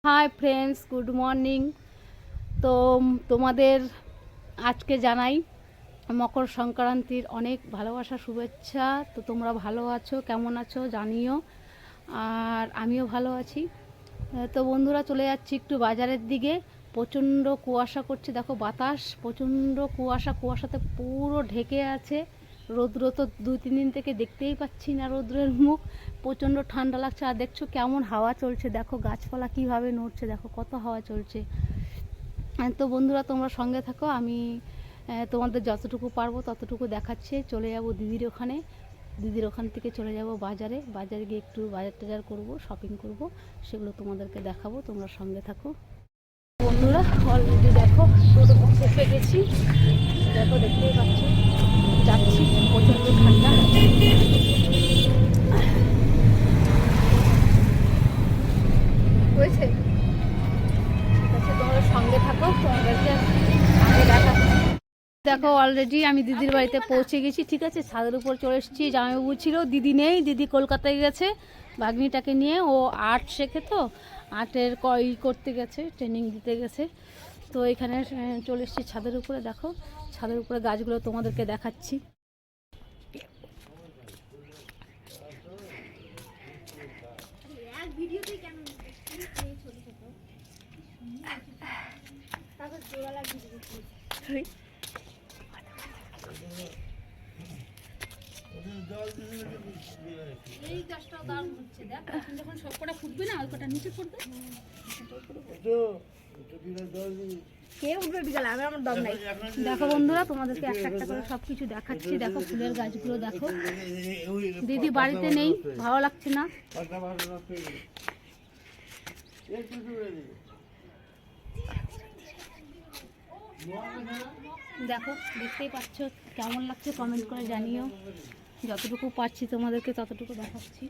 Hi friends, good morning. তো তোমাদের আজকে জানাই মকর সংক্রান্তির অনেক ভালোবাসা, শুভেচ্ছা। তো তোমরা ভালো আছো, কেমন আছো জানিও, আর আমিও ভালো আছি। তো বন্ধুরা, চলে যাচ্ছি একটু বাজারের দিকে। প্রচণ্ড কুয়াশা করছে, দেখো বাতাস, প্রচণ্ড কুয়াশাতে পুরো ঢেকে আছে। রৌদ্র তো 2-3 দিন থেকে দেখতেই পাচ্ছি না রৌদ্রের মুখ। প্রচণ্ড ঠান্ডা লাগছে, আর দেখছো কেমন হাওয়া চলছে, দেখো গাছপালা কীভাবে নড়ছে, দেখো কত হাওয়া চলছে। তো বন্ধুরা, তোমরা সঙ্গে থাকো, আমি তোমাদের যতটুকু পারবো ততটুকু দেখাচ্ছি। চলে যাব দিদির ওখান থেকে চলে যাব বাজারে গিয়ে একটু বাজার টাজার করবো, শপিং করব, সেগুলো তোমাদেরকে দেখাবো, তোমরা সঙ্গে থাকো। বন্ধুরা, অলরেডি দেখো টোটো চেপে গেছি, দেখো দেখতেই পাচ্ছ, যাচ্ছি, প্রচণ্ড ঠান্ডা হয়েছে। ঠিক আছে, তোমরা সঙ্গে থাকো, তোমাদেরকে আগে দেখাচ্ছি। দেখো অলরেডি আমি দিদির বাড়িতে পৌঁছে গেছি। ঠিক আছে, ছাদের উপর চলে এসেছি। জামাইবাবু ছিল, দিদি নেই, দিদি কলকাতায় গেছে ভাগ্নিটাকে নিয়ে। ও আর্ট শেখে, তো আর্টের করতে গেছে, ট্রেনিং দিতে গেছে। তো এখানে চলে এসেছি ছাদের উপরে। দেখো ছাদের উপরে গাছগুলো তোমাদেরকে দেখাচ্ছি। এই গাছটাও দারুণ হচ্ছে, দেখ এখন যখন সব কটা ফুটবে না, ওই কটা নিচে পড়বে। দেখো বন্ধুরা, তোমাদেরকে একটা একটা করে সব কিছু দেখাচ্ছি। দেখো ফুলের গাছগুলো দেখো। দিদি বাড়িতে নেই, ভালো লাগছে না। দেখো দেখতেই পাচ্ছ, কেমন লাগছে কমেন্ট করে জানিও। যতটুকু পাচ্ছি তোমাদেরকে ততটুকু দেখাচ্ছি।